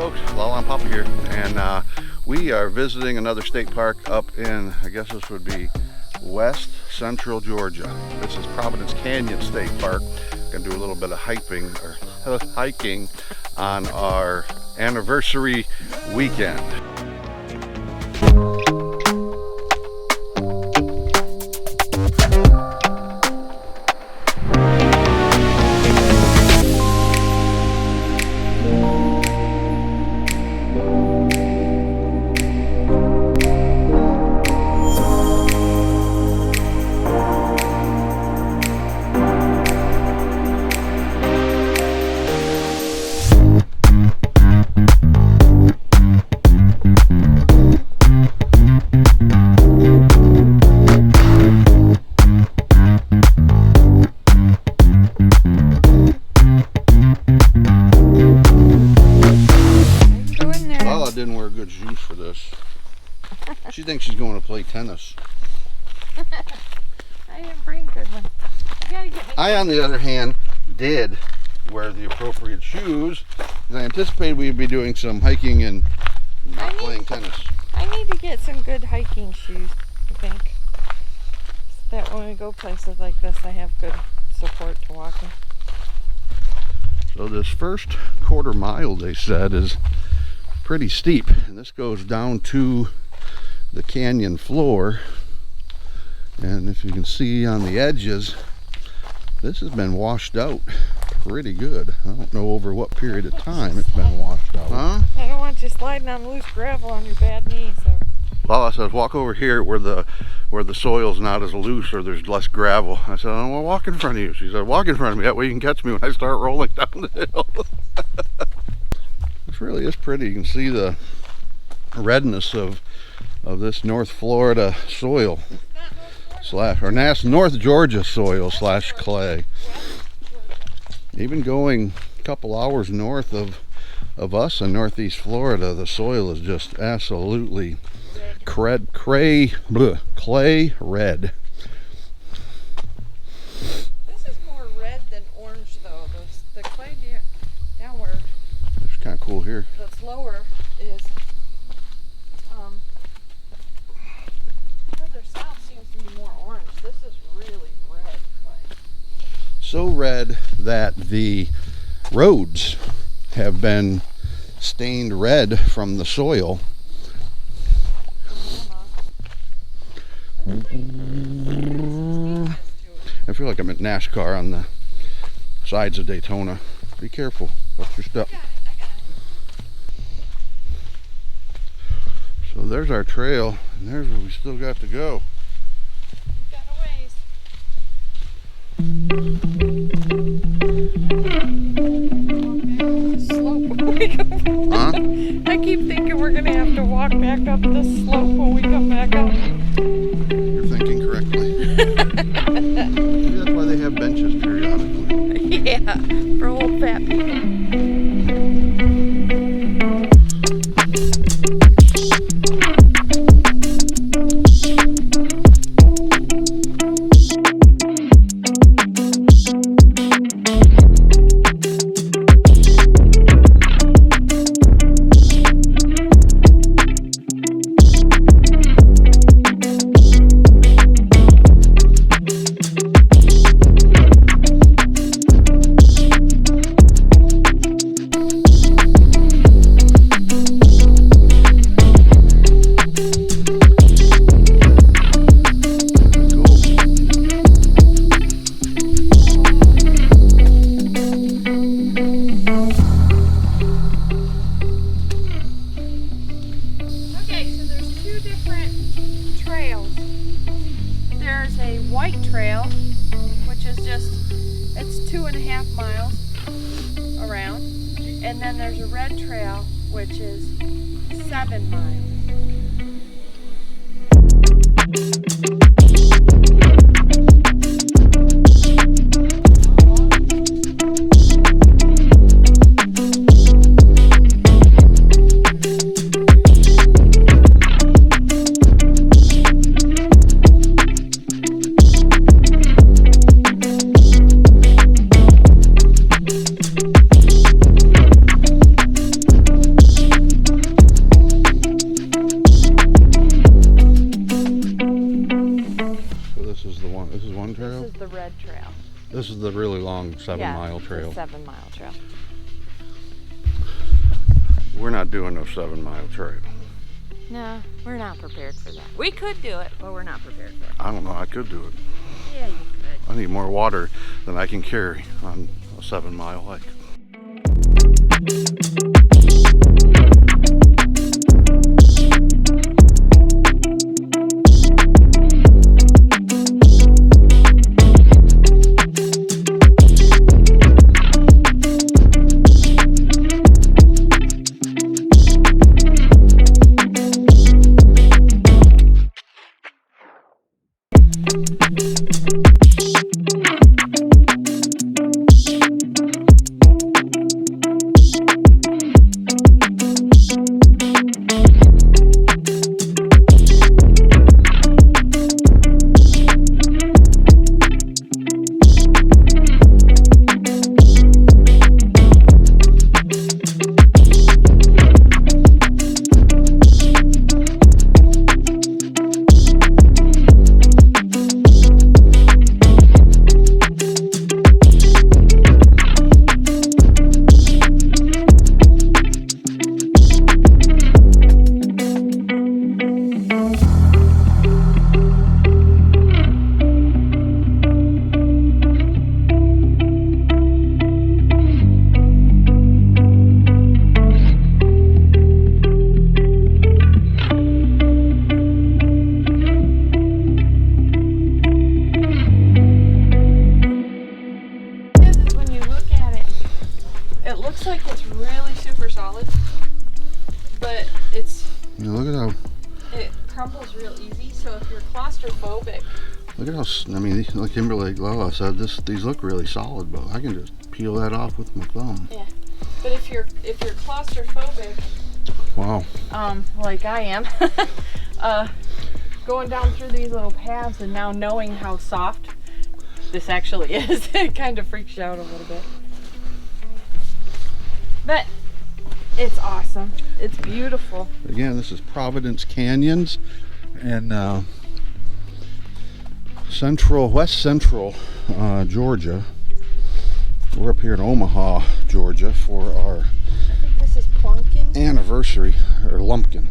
folks, LaLa and PaPa here, and we are visiting another state park up in, I guess this would be west central Georgia. This is Providence Canyon State Park. Gonna do a little bit of hiking on our anniversary weekend. Didn't wear good shoes for this. She thinks she's going to play tennis. I didn't bring good ones. I, on the other hand, did wear the appropriate shoes because I anticipated we'd be doing some hiking and not playing tennis. I need to get some good hiking shoes, I think. So that when we go places like this, I have good support to walk in. So this first quarter mile, they said, is pretty steep, and this goes down to the canyon floor, and if you can see on the edges, this has been washed out pretty good. I don't know over what period of time it's been washed out. Huh? I don't want you sliding on loose gravel on your bad knees. So. LaLa says walk over here where the soil's not as loose or there's less gravel. I said I don't want to walk in front of you. She said walk in front of me, that way you can catch me when I start rolling down the hill. This really is pretty. You can see the redness of this North Florida soil or North Georgia soil / clay. Even going a couple hours north of us in Northeast Florida, the soil is just absolutely clay red. This is more red than orange though. The clay downward. It's kind of cool here. That's lower is further south seems to be more orange. This is really red clay. So red that the roads have been stained red from the soil. I feel like I'm at NASCAR on the sides of Daytona. Be careful. Watch your step. So there's our trail, and there's where we still got to go. We've got a ways. Slope. Huh? I keep thinking we're going to have to walk back up this slope when we come back up. You're thinking correctly. See, that's why they have benches periodically. Yeah, for old fat people. White trail, which is it's 2.5 miles around, and then there's a red trail, which is 7 miles. red trail. This is the really long 7-mile The trail. 7-mile trail. We're not doing no 7-mile trail. No, we're not prepared for that. We could do it, but we're not prepared for it. I don't know, I could do it. Yeah, you could. I need more water than I can carry on a 7-mile hike. It looks like it's really super solid, but Yeah, look at how. it crumbles real easy. So if you're claustrophobic, Look at how. I mean, like Kimberly, LaLa said, these look really solid, but I can just peel that off with my thumb. yeah. But if you're claustrophobic, Wow. like I am, going down through these little paths and now knowing how soft this actually is, it kind of freaks you out a little bit. But it's awesome. It's beautiful. Again, this is Providence Canyons in west central Georgia. We're up here in Omaha, Georgia for our I think this is Plunkin. anniversary, or Lumpkin.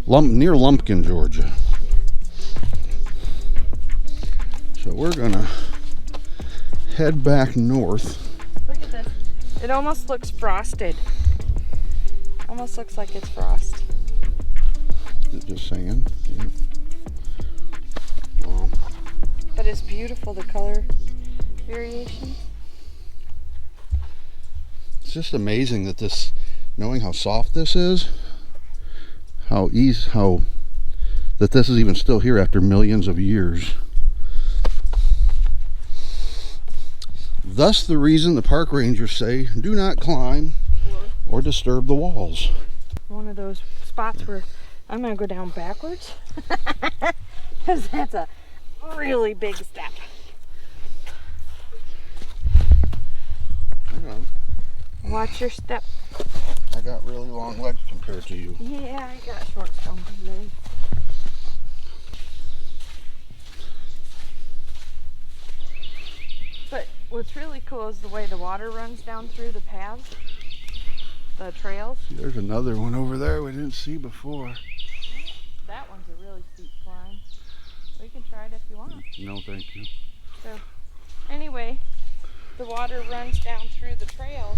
Near Lumpkin, Georgia. So we're gonna head back north. Look at this. It almost looks frosted. Almost looks like it's frost. Is it just sand? Yeah. Wow. But it's beautiful, the color variation. It's just amazing that this, knowing how soft this is, that this is even still here after millions of years. Thus the reason the park rangers say, do not climb or disturb the walls. One of those spots where I'm gonna go down backwards, because that's a really big step. Hang on. Watch your step. I got really long legs compared to you. Yeah, I got short stumpy legs. But what's really cool is the way the water runs down through the paths, the trails. See, there's another one over there we didn't see before. That one's a really steep climb. We can try it if you want. No, thank you. So, anyway, the water runs down through the trails,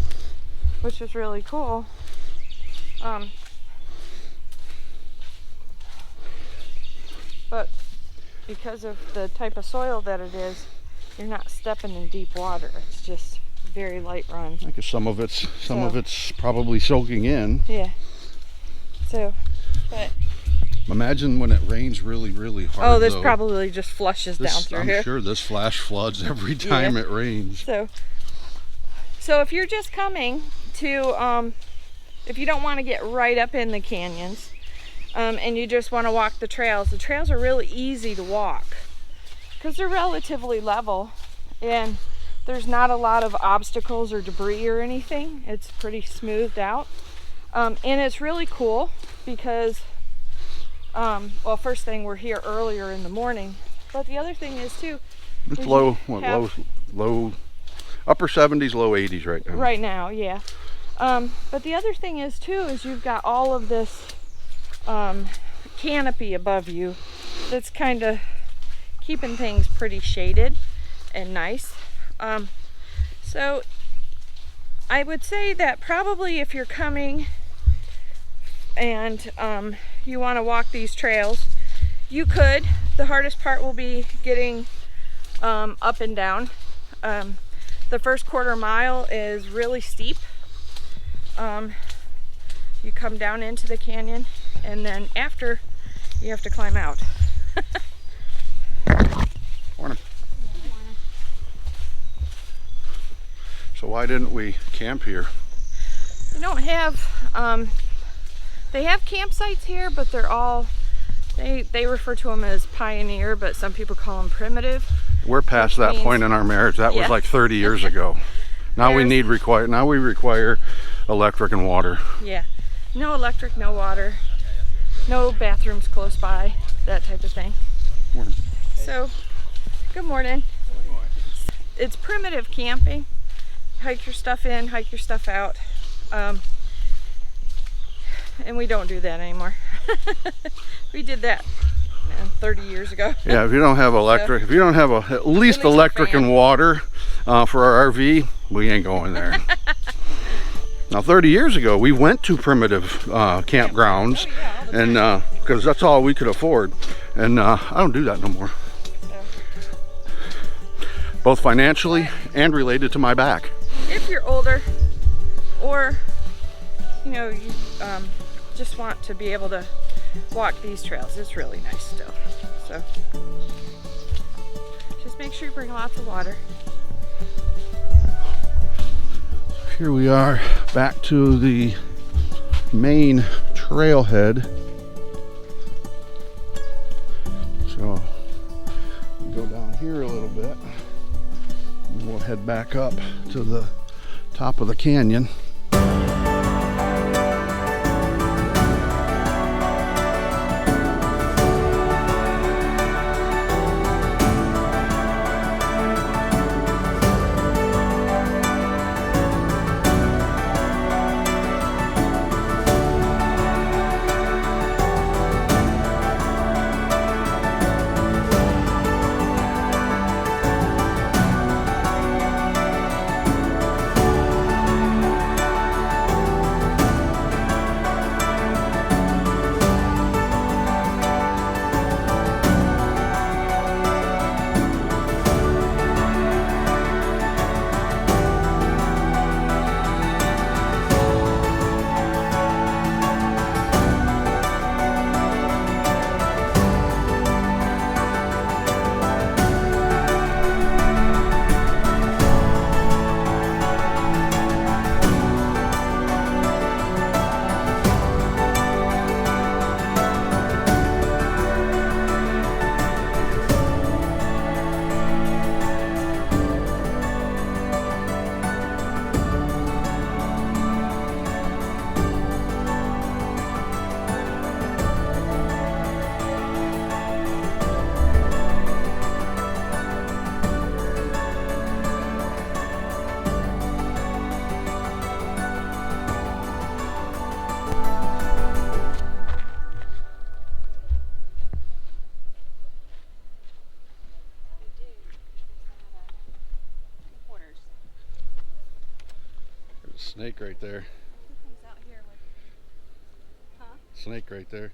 which is really cool. But because of the type of soil that it is, you're not stepping in deep water. It's just a very light run. I guess some of it's probably soaking in. Yeah. So, but Imagine when it rains really, really hard. oh, this though. probably just flushes down through I'm here. sure this flash floods every time it rains. So if you're just coming to, if you don't want to get right up in the canyons, and you just want to walk the trails are really easy to walk because they're relatively level and there's not a lot of obstacles or debris or anything. It's pretty smoothed out, and it's really cool because well, first thing, we're here earlier in the morning, but the other thing is too, It's is low, you what, have- low, upper 70s, low 80s right now. Right now, yeah. But the other thing is too, is you've got all of this canopy above you that's kind of keeping things pretty shaded and nice. So I would say that probably if you're coming and you want to walk these trails, you could. The hardest part will be getting up and down. The first quarter mile is really steep. You come down into the canyon, and then after you have to climb out. Morning. So why didn't we camp here? They don't have, they have campsites here, but they're all, they refer to them as pioneer, but some people call them primitive. We're past that point in our marriage. That was Yeah. like 30 years ago. Now we require electric and water. Yeah, no electric, no water, no bathrooms close by, that type of thing. Morning. So, good morning. It's primitive camping. Hike your stuff in, hike your stuff out. And we don't do that anymore. We did that 30 years ago. Yeah, if you don't have electric, if you don't have at least a electric fan. and water for our RV, we ain't going there. Now 30 years ago, we went to primitive campgrounds, and because that's all we could afford. And I don't do that no more. Both financially and related to my back. If you're older, or you know, you just want to be able to walk these trails, it's really nice still. So just make sure you bring lots of water. Here we are back to the main trailhead. So we'll go down here a little bit, and we'll head back up to the top of the canyon. There's a snake right there. Snake right there.